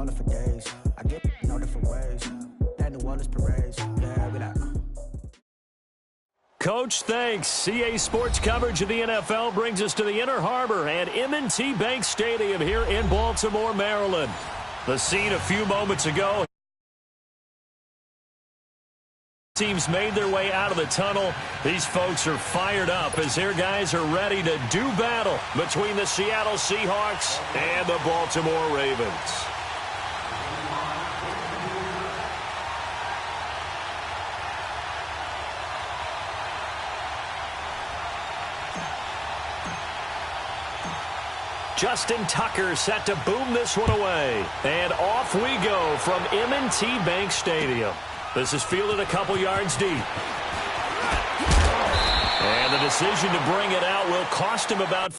call it for days. I get no different ways. That New Orleans parades. Yeah, we like. Coach, thanks. CA Sports coverage of the NFL brings us to the Inner Harbor and M&T Bank Stadium here in Baltimore, Maryland. The scene a few moments ago. Teams made their way out of the tunnel. These folks are fired up as their guys are ready to do battle between the Seattle Seahawks and the Baltimore Ravens. Justin Tucker set to boom this one away. And off we go from M&T Bank Stadium. This is fielded a couple yards deep. And the decision to bring it out will cost him about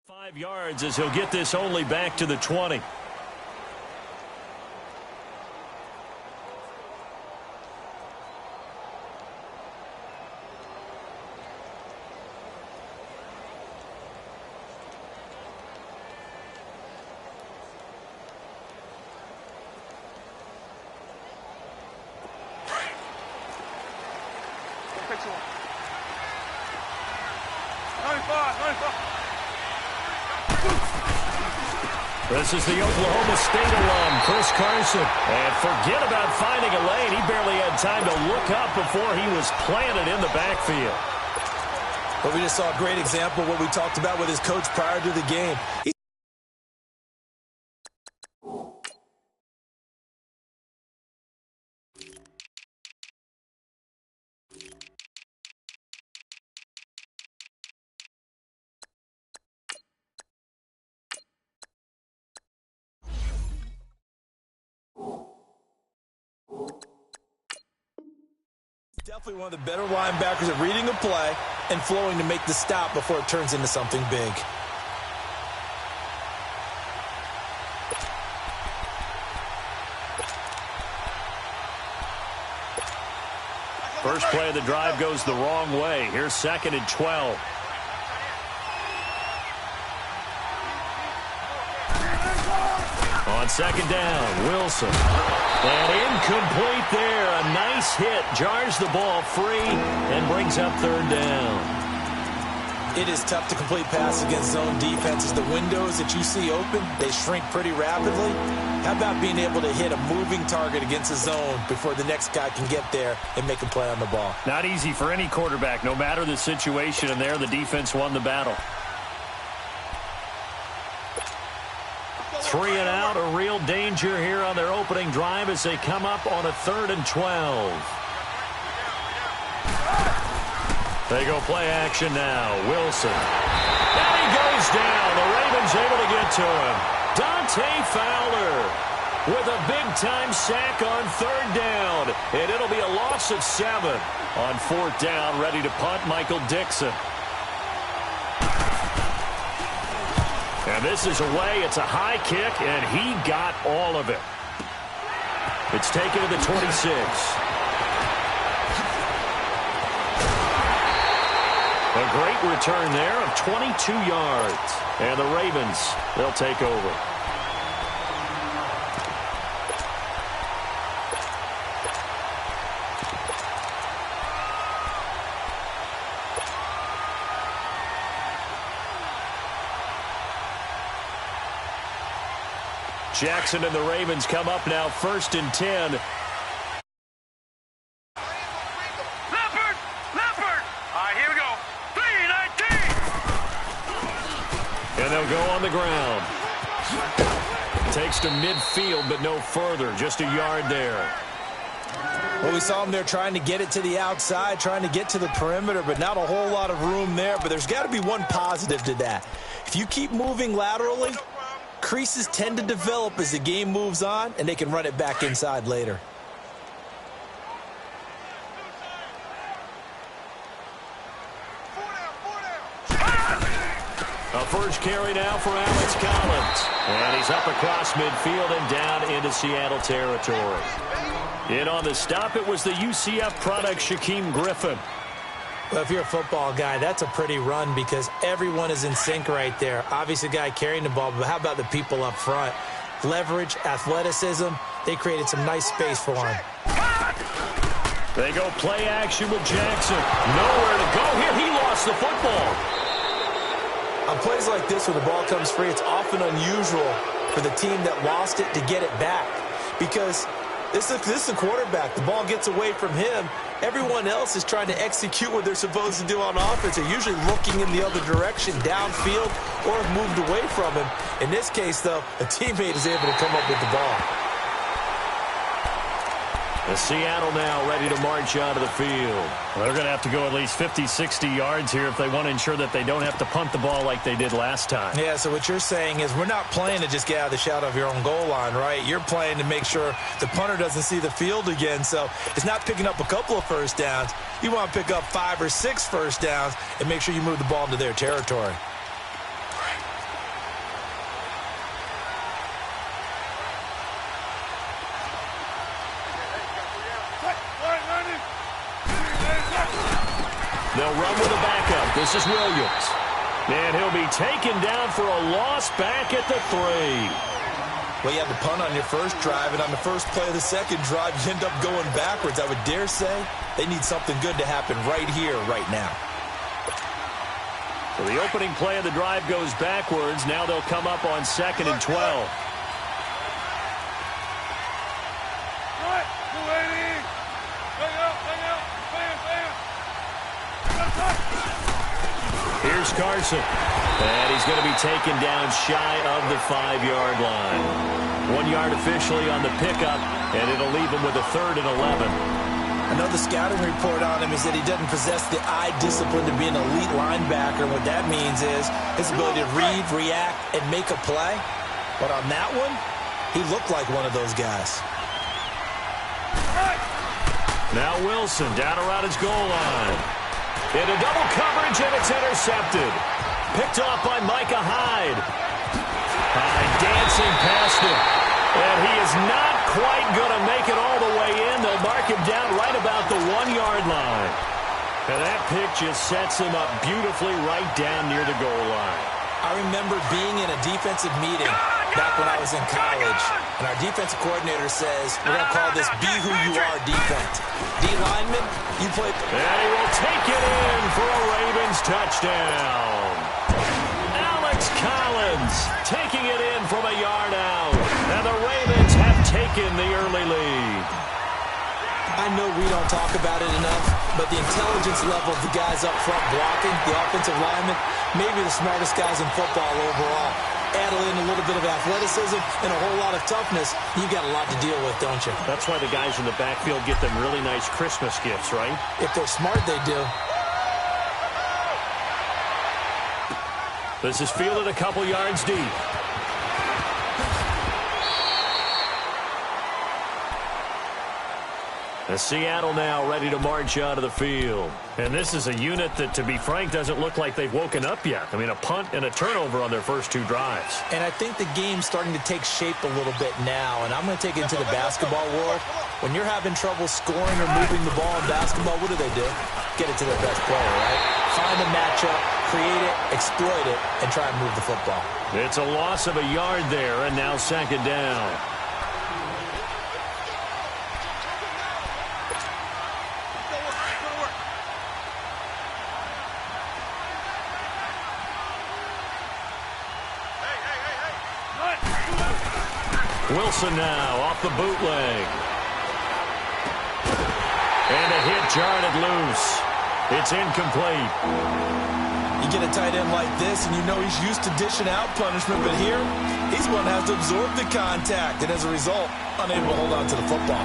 5 yards as he'll get this only back to the 20. This is the Oklahoma State alum, Chris Carson. And forget about finding a lane. He barely had time to look up before he was planted in the backfield. But we just saw a great example of what we talked about with his coach prior to the game. Definitely one of the better linebackers at reading a play and flowing to make the stop before it turns into something big. First play of the drive goes the wrong way. Here's 2nd and 12. On 2nd down, Wilson. And incomplete there. A nice hit. Jars the ball free and brings up 3rd down. It is tough to complete passes against zone defenses. The windows that you see open, they shrink pretty rapidly. How about being able to hit a moving target against a zone before the next guy can get there and make a play on the ball? Not easy for any quarterback, no matter the situation. And there, the defense won the battle. 3 and out, a real danger here on their opening drive as they come up on a 3rd and 12. They go play action now. Wilson. And he goes down. The Ravens able to get to him. Dante Fowler with a big-time sack on 3rd down. And it'll be a loss of 7. On 4th down, ready to punt, Michael Dixon. And this is away. It's a high kick, and he got all of it. It's taken to the 26. A great return there of 22 yards. And the Ravens, they'll take over. Jackson and the Ravens come up now 1st and 10. Leopard! All right, here we go. 3-19! And they'll go on the ground. Takes to midfield, but no further. Just a yard there. Well, we saw him there trying to get it to the outside, trying to get to the perimeter, but not a whole lot of room there. But there's got to be one positive to that. If you keep moving laterally, creases tend to develop as the game moves on, and they can run it back inside later. A first carry now for Alex Collins. And he's up across midfield and down into Seattle territory. And on the stop, it was the UCF product, Shaquem Griffin. Well, if you're a football guy, that's a pretty run because everyone is in sync right there. Obviously, the guy carrying the ball, but how about the people up front? Leverage, athleticism, they created some nice space for him. They go play action with Jackson. Nowhere to go here. He lost the football. On plays like this where the ball comes free, it's often unusual for the team that lost it to get it back because this is the quarterback. The ball gets away from him. Everyone else is trying to execute what they're supposed to do on offense. They're usually looking in the other direction, downfield, or have moved away from him. In this case, though, a teammate is able to come up with the ball. The Seattle now ready to march out of the field. Well, they're going to have to go at least 50, 60 yards here if they want to ensure that they don't have to punt the ball like they did last time. Yeah, so what you're saying is we're not playing to just get out of the shadow of your own goal line, right? You're playing to make sure the punter doesn't see the field again. So it's not picking up a couple of first downs. You want to pick up 5 or 6 first downs and make sure you move the ball into their territory. They'll run with a backup. This is Williams. And he'll be taken down for a loss back at the 3. Well, you have the punt on your first drive, and on the first play of the second drive, you end up going backwards. I would dare say they need something good to happen right here, right now. So the opening play of the drive goes backwards. Now they'll come up on 2nd and 12. Here's Carson. And he's going to be taken down shy of the 5-yard line. 1 yard officially on the pickup, and it'll leave him with a 3rd and 11. I know the scouting report on him is that he doesn't possess the eye discipline to be an elite linebacker. What that means is his ability to read, react, and make a play. But on that one, he looked like one of those guys. Now Wilson down around his goal line. Into double coverage, and it's intercepted. Picked off by Micah Hyde. Hyde dancing past him. And he is not quite going to make it all the way in. They'll mark him down right about the 1-yard line. And that pick just sets him up beautifully right down near the goal line. I remember being in a defensive meeting back when I was in college, and our defensive coordinator says, we're going to call this Be Who You Are defense. D lineman, you play. And he will take it in for a Ravens touchdown. Alex Collins taking it in from a yard out. And the Ravens have taken the early lead. I know we don't talk about it enough, but the intelligence level of the guys up front blocking, the offensive linemen, maybe the smartest guys in football overall. Add in a little bit of athleticism and a whole lot of toughness, you got a lot to deal with, don't you? That's why the guys in the backfield get them really nice Christmas gifts, right? If they're smart, they do. This is fielded a couple yards deep. And Seattle now ready to march out of the field. And this is a unit that, to be frank, doesn't look like they've woken up yet. I mean, a punt and a turnover on their first 2 drives. And I think the game's starting to take shape a little bit now. And I'm going to take it into the basketball world. When you're having trouble scoring or moving the ball in basketball, what do? Get it to their best player, right? Find a matchup, create it, exploit it, and try and move the football. It's a loss of a yard there, and now 2nd down. Wilson now off the bootleg. And a hit jarred loose. It's incomplete. You get a tight end like this, and you know he's used to dishing out punishment, but here, he's one that has to absorb the contact, and as a result, unable to hold on to the football.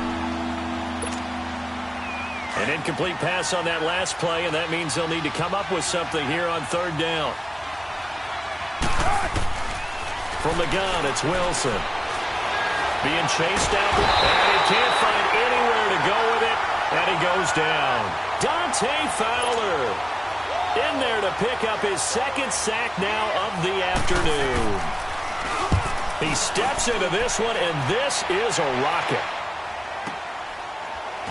An incomplete pass on that last play, and that means they'll need to come up with something here on 3rd down. From the gun, it's Wilson. Being chased down, and he can't find anywhere to go with it, and he goes down. Dante Fowler in there to pick up his 2nd sack now of the afternoon. He steps into this one, and this is a rocket.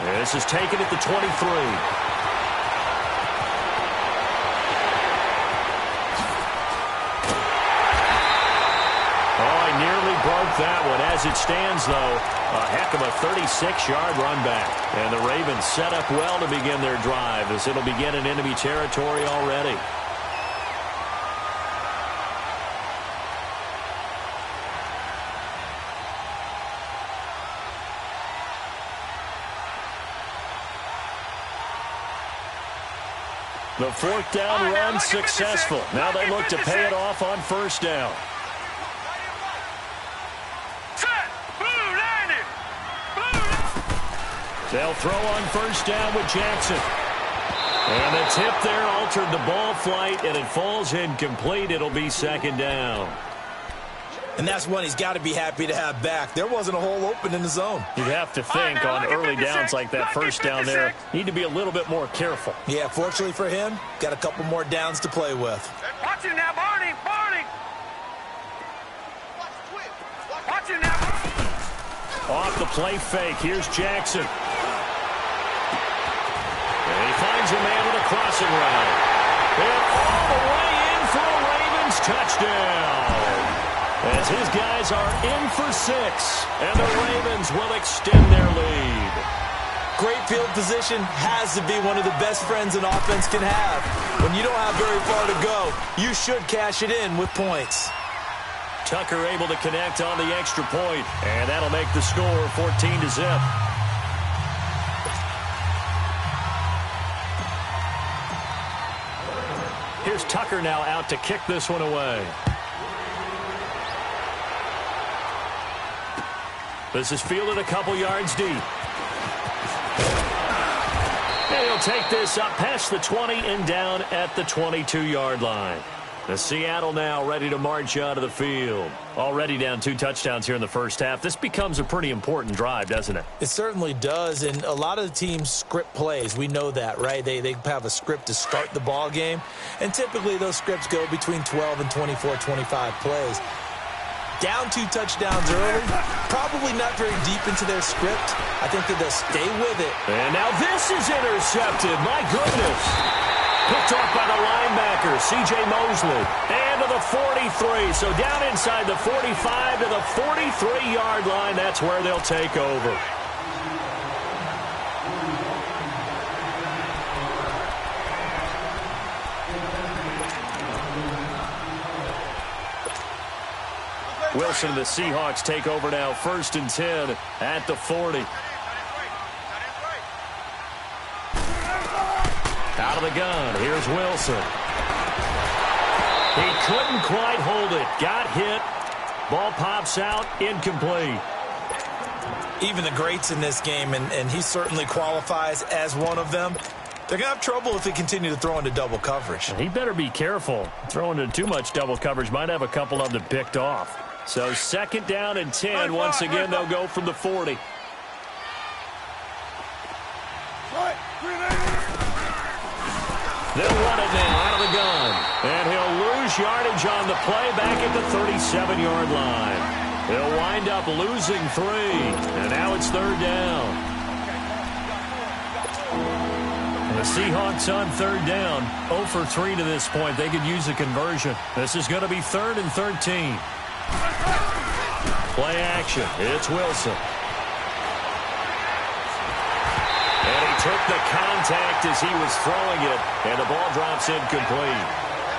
This is taken at the 23. Nearly broke that one. As it stands, though, a heck of a 36-yard run back. And the Ravens set up well to begin their drive as it'll begin in enemy territory already. The fourth down run successful. Now they look to pay it off on first down. They'll throw on first down with Jackson. And the tip there altered the ball flight, and it falls incomplete. It'll be second down. And that's one he's got to be happy to have back. There wasn't a hole open in the zone. You'd have to think on early downs like that first down there, need to be a little bit more careful. Yeah, fortunately for him, got a couple more downs to play with. Watch it now, Barney! Barney! Watch it now! Off the play fake, here's Jackson. And he finds a man with a crossing route. And all the way in for a Ravens touchdown. As his guys are in for 6. And the Ravens will extend their lead. Great field position has to be one of the best friends an offense can have. When you don't have very far to go, you should cash it in with points. Tucker able to connect on the extra point. And that'll make the score 14-0. Here's Tucker now out to kick this one away. This is fielded a couple yards deep. And he'll take this up past the 20 and down at the 22-yard line. The Seattle now ready to march out of the field. Already down 2 touchdowns here in the first half. This becomes a pretty important drive, doesn't it? It certainly does, and a lot of the teams script plays. We know that, right? They have a script to start the ball game, and typically those scripts go between 12 and 24, 25 plays. Down 2 touchdowns early, probably not very deep into their script. I think that they'll stay with it. And now this is intercepted. My goodness. Picked off by the linebacker, C.J. Mosley. And to the 43. So down inside the 45 to the 43-yard line. That's where they'll take over. Wilson and the Seahawks take over now. 1st and 10 at the 40. Out of the gun, here's Wilson. He couldn't quite hold it. Got hit. Ball pops out, incomplete. Even the greats in this game, and he certainly qualifies as one of them, they're going to have trouble if they continue to throw into double coverage. He better be careful. Throwing into too much double coverage might have a couple of them picked off. So 2nd down and 10. Once again, they'll go from the 40. They'll run it now out of the gun. And he'll lose yardage on the play back at the 37-yard line. He'll wind up losing 3. And now it's 3rd down. And the Seahawks on 3rd down. 0 for 3 to this point. They could use a conversion. This is going to be 3rd and 13. Play action. It's Wilson. And he took the contact as he was throwing it, and the ball drops incomplete.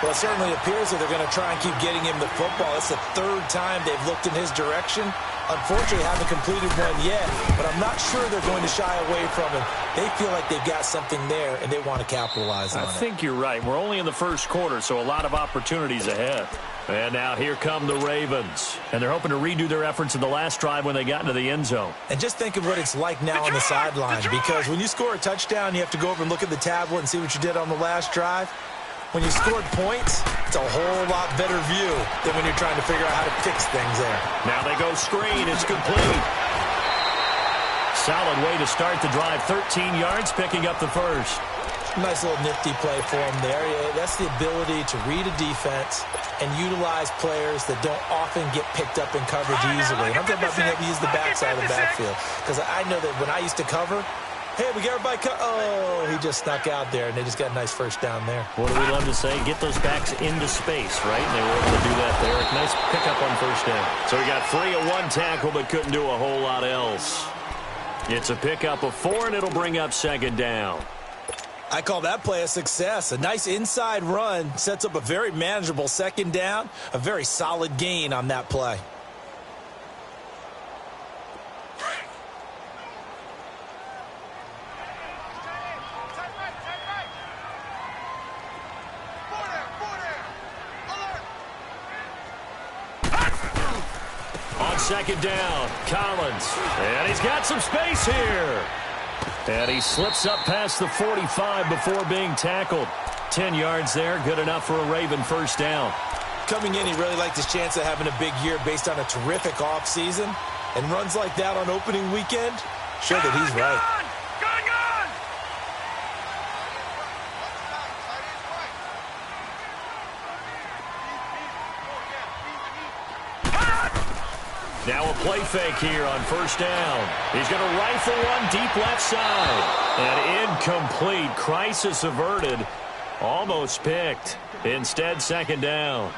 Well, it certainly appears that they're going to try and keep getting him the football. It's the 3rd time they've looked in his direction. Unfortunately, haven't completed one yet, but I'm not sure they're going to shy away from him. They feel like they've got something there, and they want to capitalize on it. I think you're right. We're only in the 1st quarter, so a lot of opportunities ahead. And now here come the Ravens. And they're hoping to redo their efforts in the last drive when they got into the end zone. And just think of what it's like now on the sideline, because when you score a touchdown, you have to go over and look at the tablet and see what you did on the last drive. When you scored points, it's a whole lot better view than when you're trying to figure out how to fix things there. Now they go screen. It's complete. Solid way to start the drive. 13 yards, picking up the 1st. Nice little nifty play for him there. Yeah, that's the ability to read a defense and utilize players that don't often get picked up in coverage easily. And I'm talking about being able to use the backside of the backfield. Because I know that when I used to cover, Hey, we got everybody cut. Oh, he just snuck out there, and they just got a nice first down there. What do we love to say? Get those backs into space, right? And they were able to do that there. Nice pickup on first down. So he got 3 of 1 tackle, but couldn't do a whole lot else. It's a pickup of 4, and it'll bring up second down. I call that play a success. A nice inside run sets up a very manageable second down. A very solid gain on that play. On second down, Collins. And he's got some space here. And he slips up past the 45 before being tackled. 10 yards there, good enough for a Raven first down. Coming in, he really liked his chance of having a big year based on a terrific offseason. And runs like that on opening weekend show that he's right. Now a play fake here on first down. He's going to rifle one deep left side. And incomplete. Crisis averted. Almost picked. Instead, second down.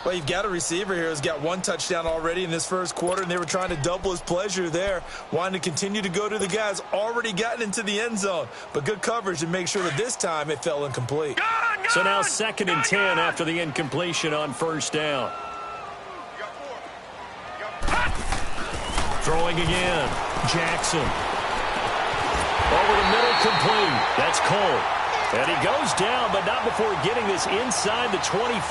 Well, you've got a receiver here who's got 1 touchdown already in this first quarter, and they were trying to double his pleasure there, wanting to continue to go to the guys already gotten into the end zone. But good coverage to make sure that this time it fell incomplete. So now second and 10 after the incompletion on first down. Throwing again. Jackson. Over the middle, complete. That's Cole. And he goes down, but not before getting this inside the 25.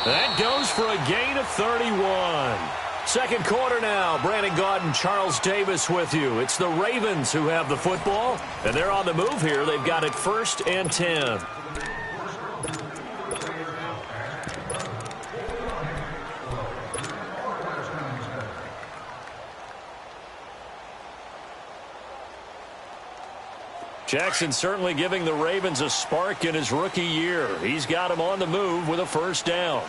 That goes for a gain of 31. Second quarter now. Brandon Gaudin, Charles Davis with you. It's the Ravens who have the football, and they're on the move here. They've got it 1st and 10. Jackson certainly giving the Ravens a spark in his rookie year. He's got him on the move with a first down.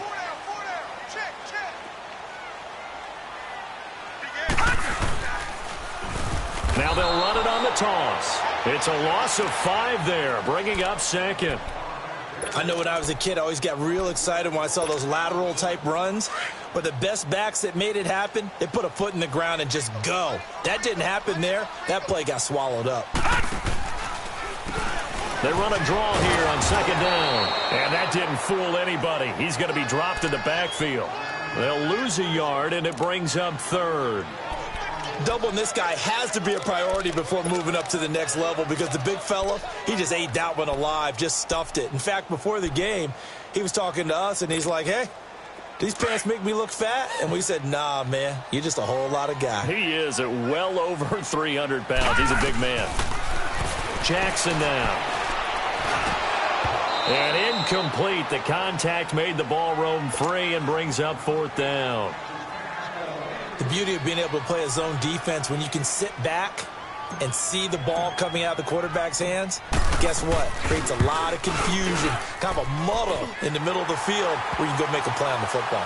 Now they'll run it on the toss. It's a loss of 5 there, bringing up second. I know when I was a kid, I always got real excited when I saw those lateral type runs. But the best backs that made it happen, they put a foot in the ground and just go. That didn't happen there. That play got swallowed up. They run a draw here on second down. And that didn't fool anybody. He's going to be dropped in the backfield. They'll lose a yard, and it brings up third. Doubling this guy has to be a priority before moving up to the next level because the big fella, he just ate that one alive, just stuffed it. In fact, before the game, he was talking to us, and he's like, hey, these pants make me look fat? And we said, nah, man, you're just a whole lot of guy. He is at well over 300 pounds. He's a big man. Jackson now. And incomplete. The contact made the ball roam free and brings up 4th down. The beauty of being able to play a zone defense when you can sit back and see the ball coming out of the quarterback's hands, guess what? Creates a lot of confusion, kind of a muddle in the middle of the field where you can go make a play on the football.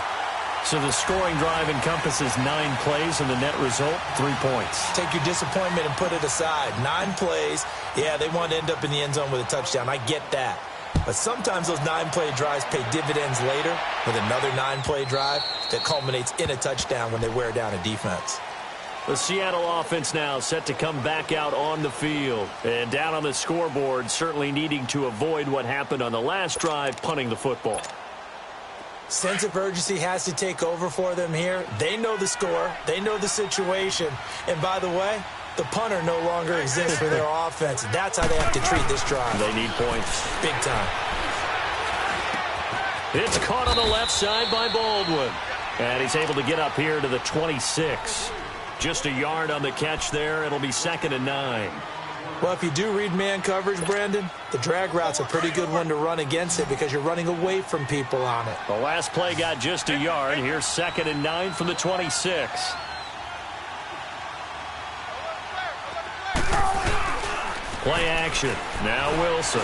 So the scoring drive encompasses 9 plays, and the net result, 3 points. Take your disappointment and put it aside. 9 plays, yeah, they want to end up in the end zone with a touchdown. I get that. But sometimes those 9-play drives pay dividends later with another 9-play drive that culminates in a touchdown when they wear down a defense. The Seattle offense now set to come back out on the field. And down on the scoreboard, certainly needing to avoid what happened on the last drive, punting the football. Sense of urgency has to take over for them here. They know the score. They know the situation. And by the way, the punter no longer exists for their offense. That's how they have to treat this drive. They need points. Big time. It's caught on the left side by Baldwin. And he's able to get up here to the 26. Just a yard on the catch there. It'll be 2nd and 9. Well, if you do read man coverage, Brandon, the drag route's a pretty good one to run against it because you're running away from people on it. The last play got just a yard. Here's 2nd and 9 from the 26. Play action. Now Wilson.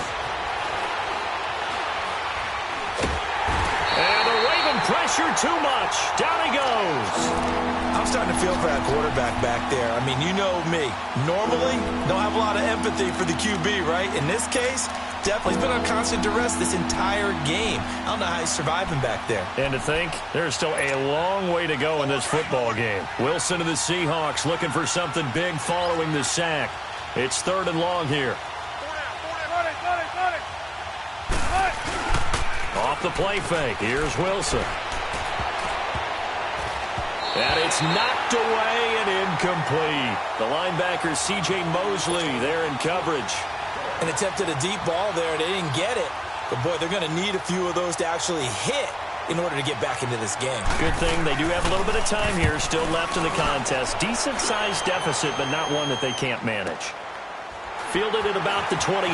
And the Raven pressure too much. Down he goes. I'm starting to feel for that quarterback back there. I mean, you know me. Normally, don't have a lot of empathy for the QB, right? In this case, definitely he's been on constant duress this entire game. I don't know how he's surviving back there. And to think, there's still a long way to go in this football game. Wilson of the Seahawks looking for something big following the sack. It's 3rd and long here. Off the play fake. Here's Wilson. And it's knocked away and incomplete. The linebacker, C.J. Mosley, there in coverage. And attempted a deep ball there. They didn't get it. But, boy, they're going to need a few of those to actually hit in order to get back into this game. Good thing they do have a little bit of time here still left in the contest. Decent-sized deficit, but not one that they can't manage. Fielded at about the 28.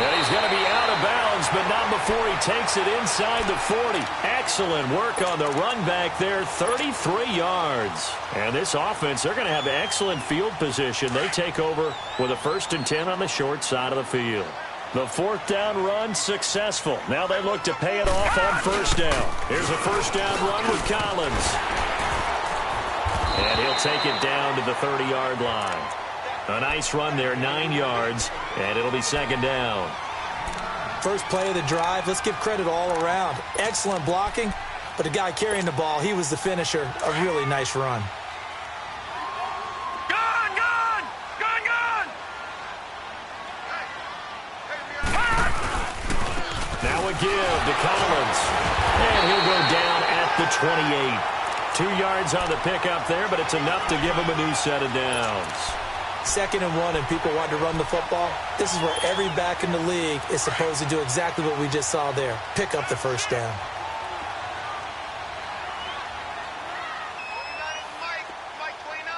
And he's going to be out of bounds, but not before he takes it inside the 40. Excellent work on the run back there, 33 yards. And this offense, they're going to have excellent field position. They take over with a 1st and 10 on the short side of the field. The 4th down run successful. Now they look to pay it off on 1st down. Here's a 1st down run with Collins. And he'll take it down to the 30-yard line. A nice run there, 9 yards, and it'll be 2nd down. First play of the drive, let's give credit all around. Excellent blocking, but the guy carrying the ball, he was the finisher. A really nice run. Gone! Now a give to Collins. And he'll go down at the 28. 2 yards on the pickup there, but it's enough to give him a new set of downs. 2nd and 1 and people want to run the football. This is where every back in the league is supposed to do exactly what we just saw there. Pick up the 1st down. Mike 29.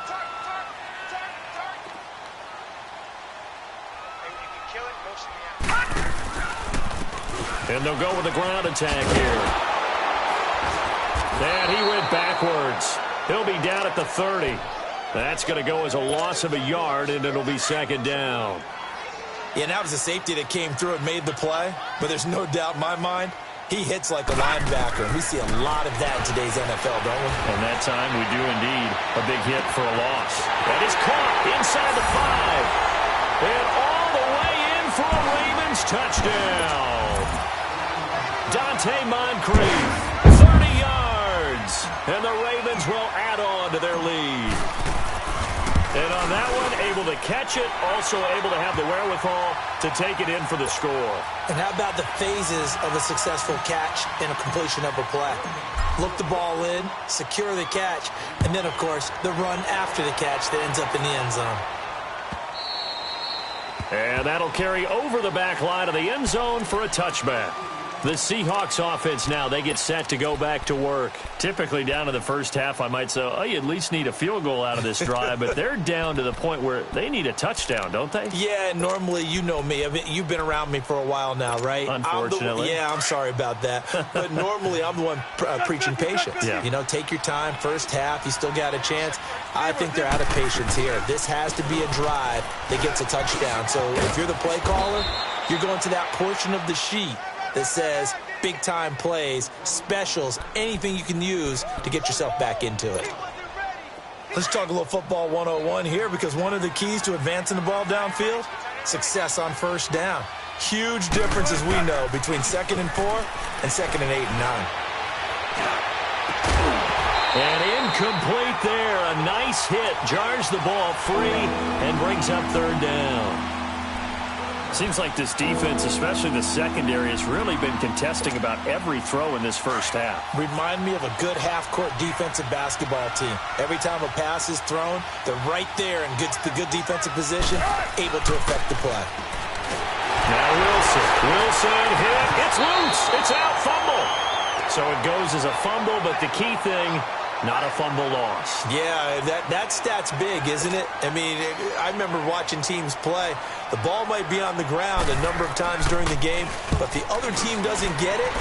Tark. Hey, when you can kill it, motion me out. And they'll go with the ground attack here. And he went backwards. He'll be down at the 30. That's going to go as a loss of a yard, and it'll be 2nd down. Yeah, that was a safety that came through and made the play. But there's no doubt in my mind, he hits like a linebacker. And we see a lot of that in today's NFL, don't we? And that time we do indeed a big hit for a loss. That is caught inside the 5. And all the way in for a Ravens touchdown. Dante Moncrief. And the Ravens will add on to their lead. And on that one, able to catch it, also able to have the wherewithal to take it in for the score. And how about the phases of a successful catch and a completion of a play? Look the ball in, secure the catch, and then, of course, the run after the catch that ends up in the end zone. And that'll carry over the back line of the end zone for a touchback. The Seahawks offense now, they get set to go back to work. Typically down to the first half, I might say, oh, you at least need a field goal out of this drive, but they're down to the point where they need a touchdown, don't they? Yeah, normally, you know me. I mean, you've been around me for a while now, right? Unfortunately. I'm sorry about that. But normally, I'm the one preaching patience. Yeah. You know, take your time. First half, you still got a chance. I think they're out of patience here. This has to be a drive that gets a touchdown. So if you're the play caller, you're going to that portion of the sheet that says big-time plays, specials, anything you can use to get yourself back into it. Let's talk a little football 101 here, because one of the keys to advancing the ball downfield, success on 1st down. Huge difference, as we know, between 2nd and 4 and 2nd and 8 and 9. And incomplete there. A nice hit. Jars the ball free and brings up 3rd down. Seems like this defense, especially the secondary, has really been contesting about every throw in this first half. Remind me of a good half-court defensive basketball team. Every time a pass is thrown, they're right there in the good defensive position, able to affect the play. Now Wilson hit. It's loose. It's out. Fumble. So it goes as a fumble, but the key thing, not a fumble loss. Yeah, that stat's big, isn't it? I mean, I remember watching teams play. The ball might be on the ground a number of times during the game, but the other team doesn't get it.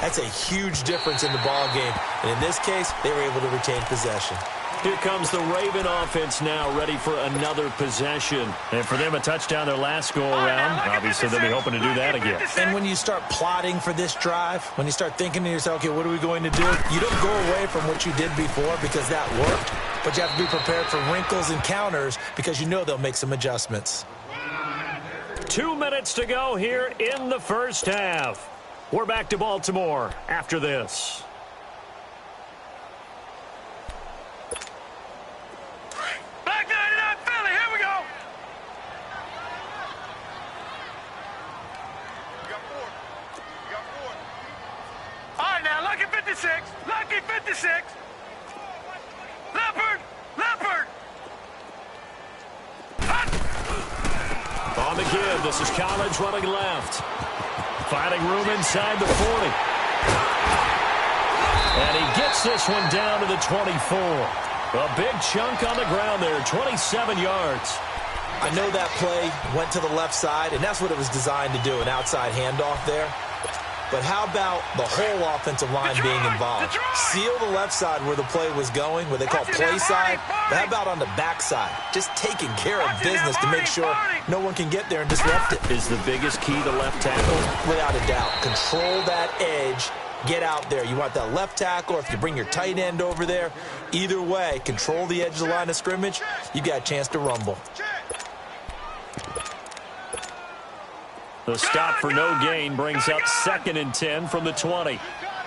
That's a huge difference in the ball game. And in this case, they were able to retain possession. Here comes the Raven offense now, ready for another possession. And for them, a touchdown their last go-around. Obviously, they'll be hoping to do that again. And when you start plotting for this drive, when you start thinking to yourself, okay, what are we going to do? You don't go away from what you did before because that worked, but you have to be prepared for wrinkles and counters because you know they'll make some adjustments. 2 minutes to go here in the first half. We're back to Baltimore after this. Black 99 Philly, here we go. You got four. You got four. All right, now, lucky 56. Lucky 56. Leopard. Leopard. On the give, this is Collins running left. Finding room inside the 40. And he gets this one down to the 24. A big chunk on the ground there, 27 yards. I know that play went to the left side, and that's what it was designed to do, an outside handoff there. But how about the whole offensive line being involved? Seal the left side where the play was going, where they call play side. But how about on the back side? Just taking care of business to make sure no one can get there and disrupt it. Is the biggest key to left tackle? Without a doubt. Control that edge. Get out there. You want that left tackle, or if you bring your tight end over there, either way, control the edge of the line of scrimmage, you got a chance to rumble. The stop for no gain brings up 2nd and 10 from the 20.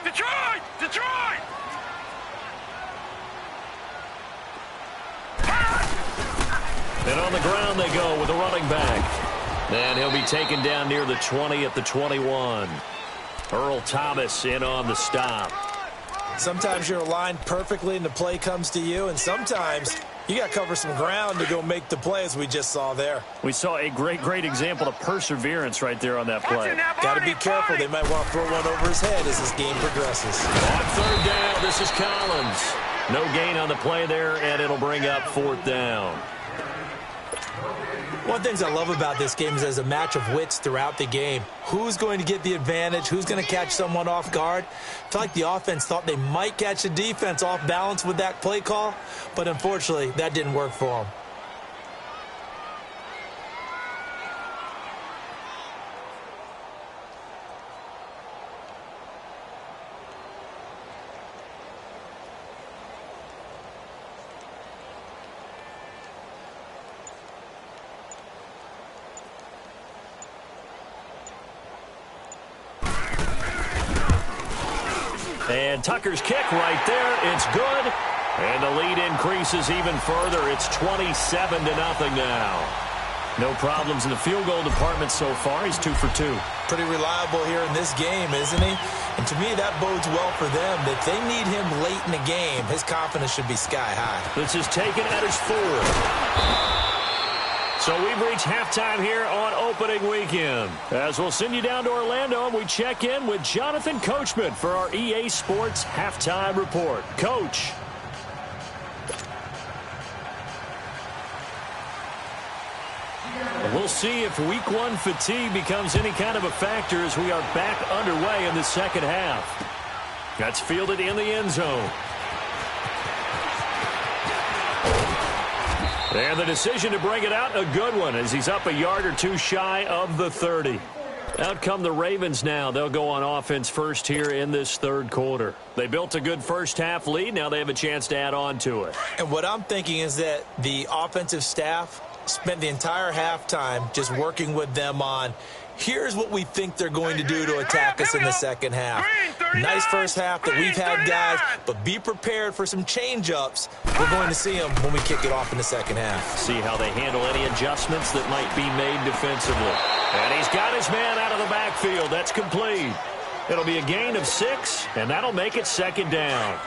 Detroit! Detroit! And on the ground they go with a running back. And he'll be taken down near the 20 at the 21. Earl Thomas in on the stop. Sometimes you're aligned perfectly and the play comes to you, and sometimes you got to cover some ground to go make the play, as we just saw there. We saw a great example of perseverance right there on that play. Got to be careful. They might want to throw one over his head as this game progresses. On 3rd down, this is Collins. No gain on the play there, and it'll bring up 4th down. One of the things I love about this game is there's a match of wits throughout the game. Who's going to get the advantage? Who's going to catch someone off guard? I feel like the offense thought they might catch the defense off balance with that play call, but unfortunately, that didn't work for them. And Tucker's kick right there. It's good. And the lead increases even further. It's 27-0 now. No problems in the field goal department so far. He's 2 for 2. Pretty reliable here in this game, isn't he? And to me, that bodes well for them. If they need him late in the game, his confidence should be sky high. This is taken at his 4. So we've reached halftime here on opening weekend. As we'll send you down to Orlando, and we check in with Jonathan Coachman for our EA Sports Halftime Report. Coach. We'll see if Week 1 fatigue becomes any kind of a factor as we are back underway in the second half. That's fielded in the end zone. And the decision to bring it out, a good one, as he's up a yard or two shy of the 30. Out come the Ravens now. They'll go on offense first here in this 3rd quarter. They built a good first half lead. Now they have a chance to add on to it. And what I'm thinking is that the offensive staff spent the entire halftime just working with them on, here's what we think they're going to do to attack us in the second half. Nice first half that we've had, guys, but be prepared for some change-ups. We're going to see them when we kick it off in the second half. See how they handle any adjustments that might be made defensively. And he's got his man out of the backfield. That's complete. It'll be a gain of 6, and that'll make it 2nd down.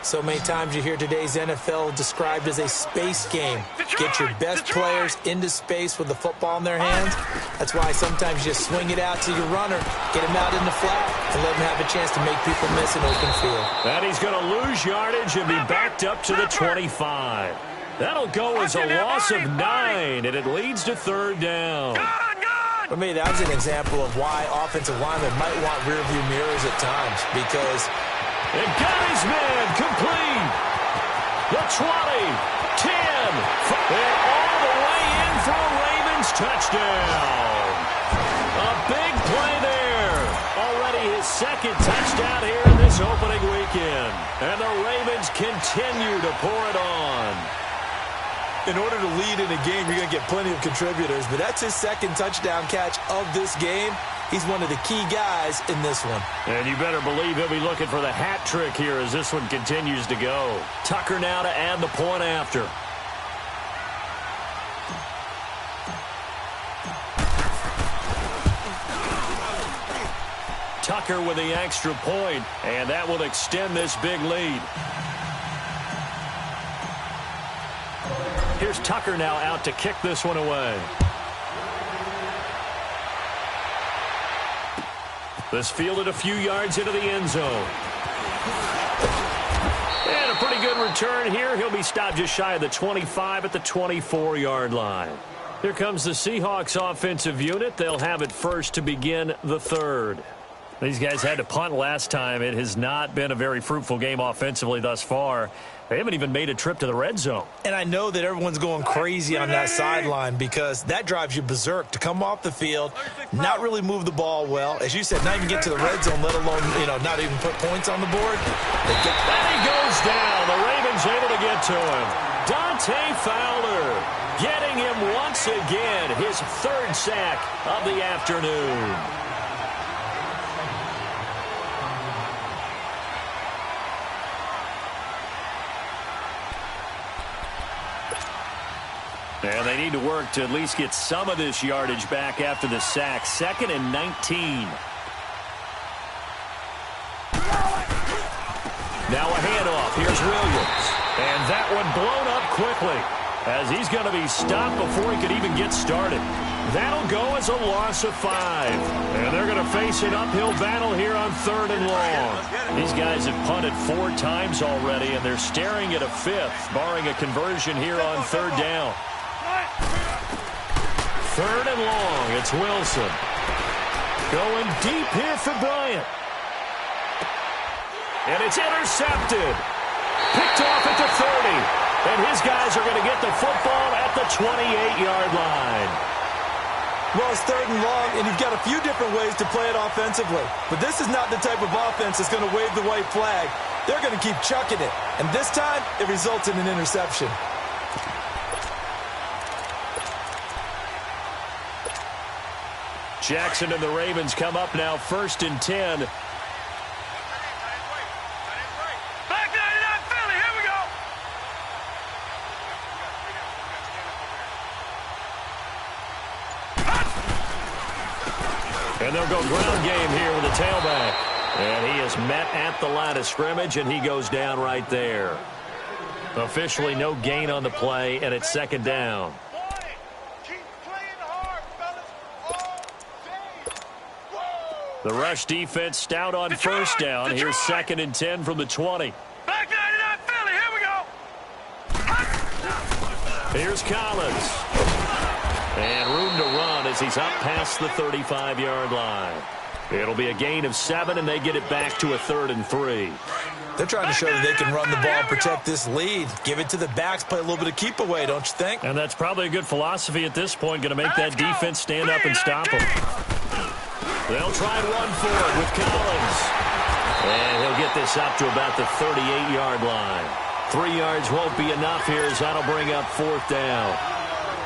So many times you hear today's NFL described as a space game. Get your best players into space with the football in their hands. That's why sometimes you just swing it out to your runner, get him out in the flat, and let him have a chance to make people miss an open field. And he's going to lose yardage and be backed up to the 25. That'll go as a loss of 9, and it leads to 3rd down. For me, that was an example of why offensive linemen might want rearview mirrors at times, because and got his man complete. The 20, 10, and all the way in for a Ravens touchdown. A big play there. Already his second touchdown here in this opening weekend. And the Ravens continue to pour it on. In order to lead in a game, you're going to get plenty of contributors, but that's his second touchdown catch of this game. He's one of the key guys in this one. And you better believe he'll be looking for the hat trick here as this one continues to go. Tucker now to add the point after. Tucker with the extra point, and that will extend this big lead. Here's Tucker now out to kick this one away. This fielded a few yards into the end zone. And a pretty good return here. He'll be stopped just shy of the 25 at the 24-yard line. Here comes the Seahawks offensive unit. They'll have it first to begin the third. These guys had to punt last time. It has not been a very fruitful game offensively thus far. They haven't even made a trip to the red zone. And I know that everyone's going crazy on that sideline because that drives you berserk to come off the field, not really move the ball well. As you said, not even get to the red zone, let alone, not even put points on the board. And he goes down. The Ravens able to get to him. Dante Fowler getting him once again, his third sack of the afternoon. And they need to work to at least get some of this yardage back after the sack. 2nd and 19. Now a handoff. Here's Williams. And that one blown up quickly as he's going to be stopped before he could even get started. That'll go as a loss of 5. And they're going to face an uphill battle here on 3rd and long. These guys have punted 4 times already, and they're staring at a 5th, barring a conversion here on 3rd down. 3rd and long, it's Wilson. Going deep here for Bryant. And it's intercepted. Picked off at the 30. And his guys are going to get the football at the 28-yard line. Well, it's 3rd and long, and you've got a few different ways to play it offensively. But this is not the type of offense that's going to wave the white flag. They're going to keep chucking it. And this time, it results in an interception. Jackson and the Ravens come up now 1st and 10. Back 99 Philly, here we go. And they'll go ground game here with the tailback. And he is met at the line of scrimmage, and he goes down right there. Officially no gain on the play, and it's 2nd down. The rush defense stout on 1st down. Here's 2nd and 10 from the 20. Back 99 Philly, here we go. Here's Collins. And room to run as he's up past the 35-yard line. It'll be a gain of 7, and they get it back to a 3rd and 3. They're trying to show that they can run the ball and protect this lead. Give it to the backs, play a little bit of keep away, don't you think? And that's probably a good philosophy at this point. Going to make that defense stand up and stop them. They'll try and run for it with Collins. And he'll get this up to about the 38-yard line. 3 yards won't be enough here as that'll bring up 4th down.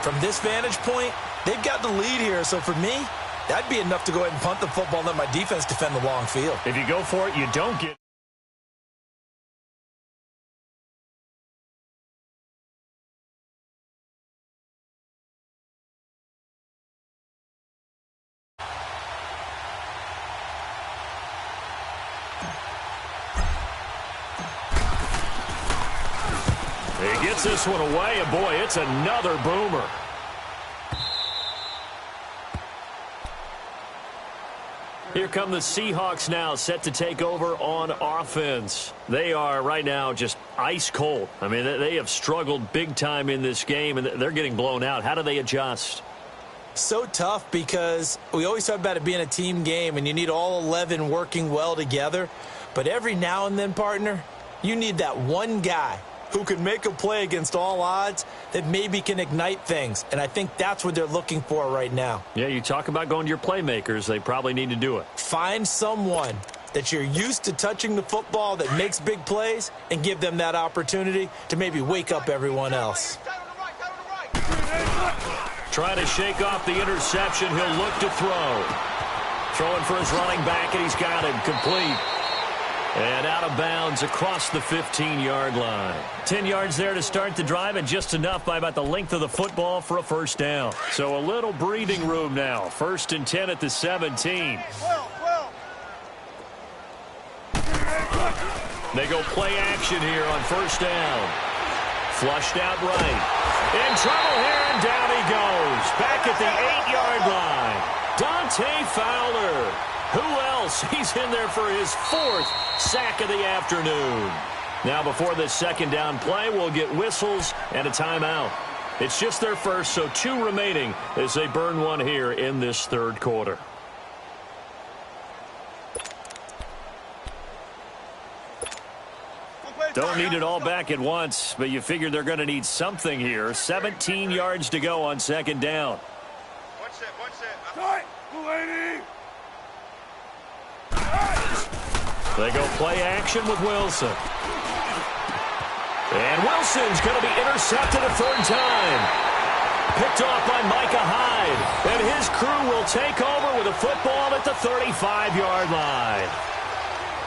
From this vantage point, they've got the lead here. So for me, that'd be enough to go ahead and punt the football and let my defense defend the long field. If you go for it, you don't get. He gets this one away, and boy, it's another boomer. Here come the Seahawks now, set to take over on offense. They are right now just ice cold. I mean, they have struggled big time in this game, and they're getting blown out. How do they adjust? So tough because we always talk about it being a team game, and you need all 11 working well together. But every now and then, partner, you need that one guy who can make a play against all odds that maybe can ignite things. And I think that's what they're looking for right now. Yeah, you talk about going to your playmakers. They probably need to do it. Find someone that you're used to touching the football that makes big plays and give them that opportunity to maybe wake up everyone else. Trying to shake off the interception. He'll look to throw. Throwing for his running back, and he's got him complete. And out of bounds across the 15-yard line. 10 yards there to start the drive, and just enough by about the length of the football for a first down. So a little breathing room now. 1st and 10 at the 17. They go play action here on first down. Flushed out right. In trouble here, and down he goes. Back at the 8-yard line. Dante Fowler. Who else? He's in there for his 4th sack of the afternoon. Now, before this second down play, we'll get whistles and a timeout. It's just their first, so 2 remaining as they burn one here in this 3rd quarter. Don't need it all back at once, but you figure they're going to need something here. 17 yards to go on second down. One set. Start. They go play action with Wilson. And Wilson's going to be intercepted a 3rd time. Picked off by Micah Hyde. And his crew will take over with a football at the 35-yard line.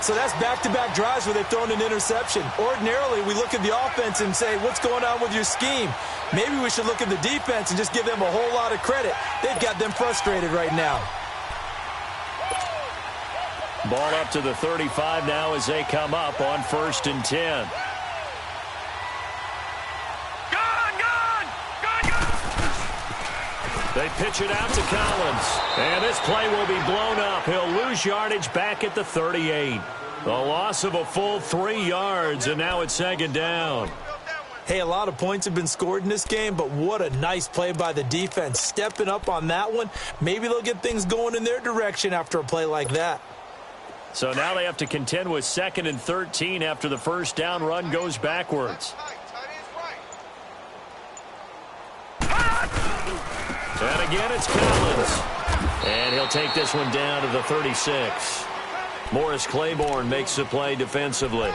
So that's back-to-back drives where they've thrown an interception. Ordinarily, we look at the offense and say, what's going on with your scheme? Maybe we should look at the defense and just give them a whole lot of credit. They've got them frustrated right now. Ball up to the 35 now as they come up on 1st and 10. They pitch it out to Collins. And this play will be blown up. He'll lose yardage back at the 38. The loss of a full 3 yards, and now it's second down. Hey, a lot of points have been scored in this game, but what a nice play by the defense. Stepping up on that one. Maybe they'll get things going in their direction after a play like that. So now they have to contend with 2nd and 13 after the first down run goes backwards. And again, it's Collins. And he'll take this one down to the 36. Morris Claiborne makes the play defensively.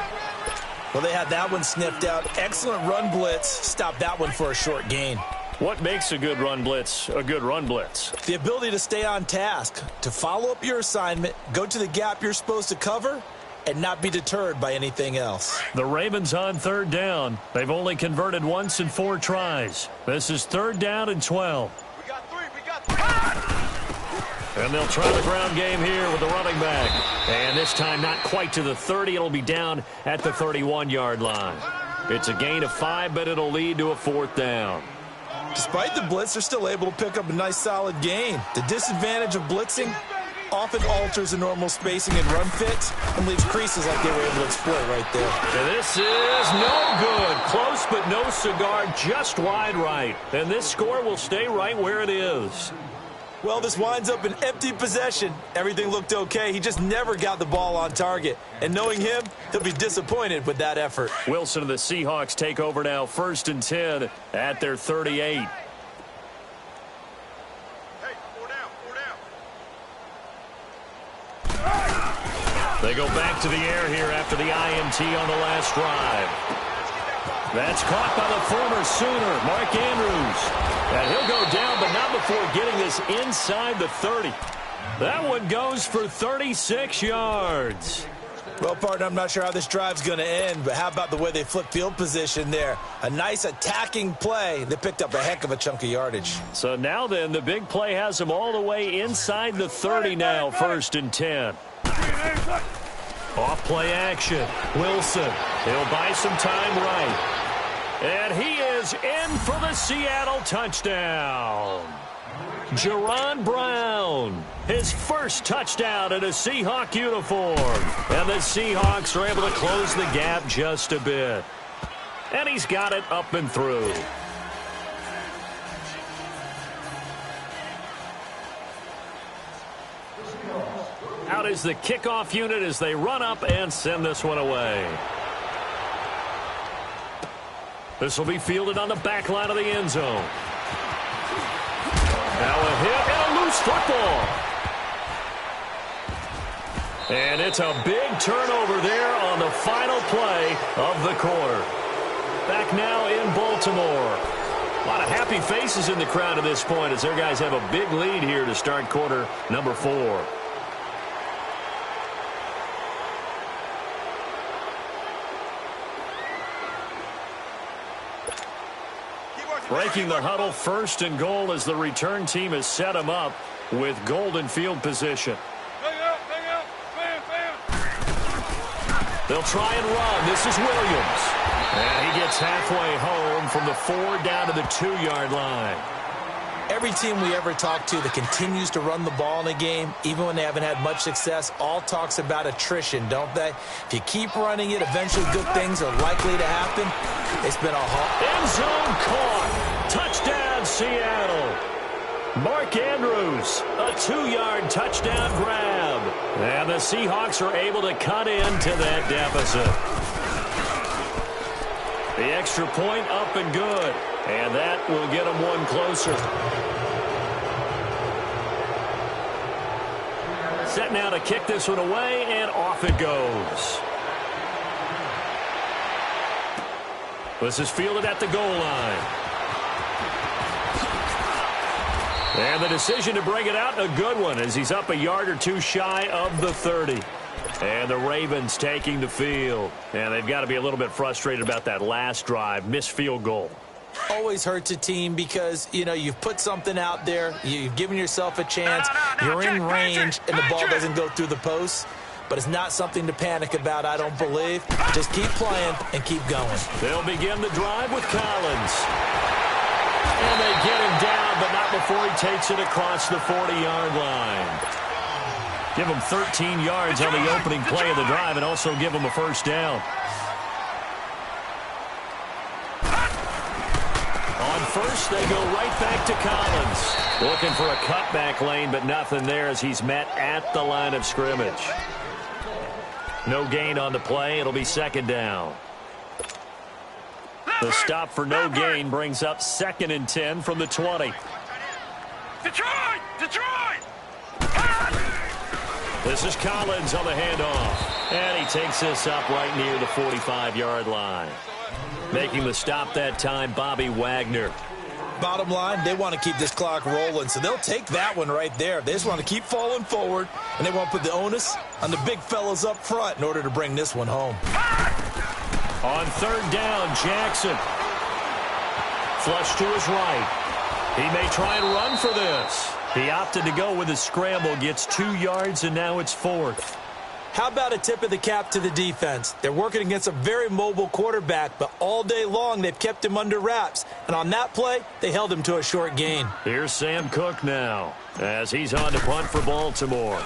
Well, they had that one sniffed out. Excellent run blitz. Stop that one for a short gain. What makes a good run blitz a good run blitz? The ability to stay on task, to follow up your assignment, go to the gap you're supposed to cover, and not be deterred by anything else. The Ravens on 3rd down. They've only converted once in 4 tries. This is 3rd down and 12. We got three. And they'll try the ground game here with the running back. And this time not quite to the 30. It'll be down at the 31-yard line. It's a gain of 5, but it'll lead to a 4th down. Despite the blitz, they're still able to pick up a nice solid gain. The disadvantage of blitzing often alters the normal spacing and run fits and leaves creases like they were able to exploit right there. And this is no good. Close but no cigar, just wide right. And this score will stay right where it is. Well, this winds up an empty possession. Everything looked okay. He just never got the ball on target. And knowing him, he'll be disappointed with that effort. Wilson and the Seahawks take over now, 1st and 10 at their 38. Hey, 4 down. They go back to the air here after the INT on the last drive. That's caught by the former Sooner, Mark Andrews. And he'll go down, but not before getting this inside the 30. That one goes for 36 yards. Well, partner, I'm not sure how this drive's going to end, but how about the way they flip field position there? A nice attacking play. They picked up a heck of a chunk of yardage. So now then, the big play has them all the way inside the 30 now, 1st and 10. Off play action. Wilson. He'll buy some time right. And he is in for the Seattle touchdown. Jaron Brown, his first touchdown in a Seahawk uniform. And the Seahawks are able to close the gap just a bit. And he's got it up and through. Out is the kickoff unit as they run up and send this one away. This will be fielded on the back line of the end zone. Now a hit and a loose football. And it's a big turnover there on the final play of the quarter. Back now in Baltimore. A lot of happy faces in the crowd at this point as their guys have a big lead here to start quarter number 4. Breaking the huddle, 1st and goal as the return team has set them up with golden field position. They'll try and run. This is Williams. And he gets halfway home from the 4 down to the 2-yard line. Every team we ever talk to that continues to run the ball in a game, even when they haven't had much success, all talks about attrition, don't they? If you keep running it, eventually good things are likely to happen. It's been a hard... End zone caught. Touchdown, Seattle. Mark Andrews, a 2-yard touchdown grab. And the Seahawks are able to cut into that deficit. The extra point up and good. And that will get them one closer. Set now to kick this one away, and off it goes. This is fielded at the goal line. And the decision to bring it out, a good one, as he's up a yard or two shy of the 30. And the Ravens taking the field. And they've got to be a little bit frustrated about that last drive, missed field goal. Always hurts a team because, you know, you've put something out there, you've given yourself a chance, you're in range, and the ball doesn't go through the post. But it's not something to panic about, I don't believe. Just keep playing and keep going. They'll begin the drive with Collins. And they get him down, but not before he takes it across the 40-yard line. Give him 13 yards on the opening play of the drive and also give him a first down. On first, they go right back to Collins. Looking for a cutback lane, but nothing there as he's met at the line of scrimmage. No gain on the play. It'll be 2nd down. The stop for no gain brings up 2nd and 10 from the 20. Detroit! Detroit! This is Collins on the handoff. And he takes this up right near the 45-yard line. Making the stop that time, Bobby Wagner. Bottom line, they want to keep this clock rolling, so they'll take that one right there. They just want to keep falling forward, and they want to put the onus on the big fellas up front in order to bring this one home. On 3rd down, Jackson. Flush to his right. He may try and run for this. He opted to go with a scramble, gets 2 yards, and now it's 4th. How about a tip of the cap to the defense? They're working against a very mobile quarterback, but all day long they've kept him under wraps. And on that play, they held him to a short gain. Here's Sam Cook now as he's on to punt for Baltimore.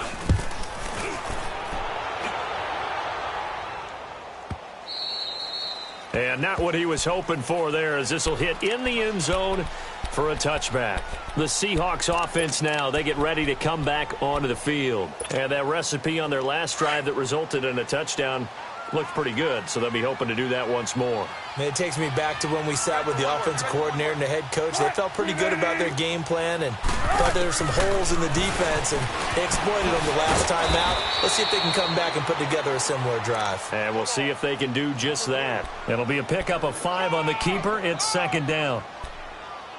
And not what he was hoping for there, as this will hit in the end zone for a touchback. The Seahawks offense now, they get ready to come back onto the field. And that recipe on their last drive that resulted in a touchdown looked pretty good, so they'll be hoping to do that once more. Man, it takes me back to when we sat with the offensive coordinator and the head coach. They felt pretty good about their game plan and thought there were some holes in the defense, and they exploited them the last time out. Let's see if they can come back and put together a similar drive. And we'll see if they can do just that. It'll be a pickup of 5 on the keeper. It's 2nd down.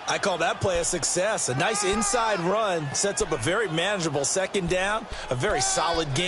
I call that play a success. A nice inside run sets up a very manageable 2nd down, a very solid game.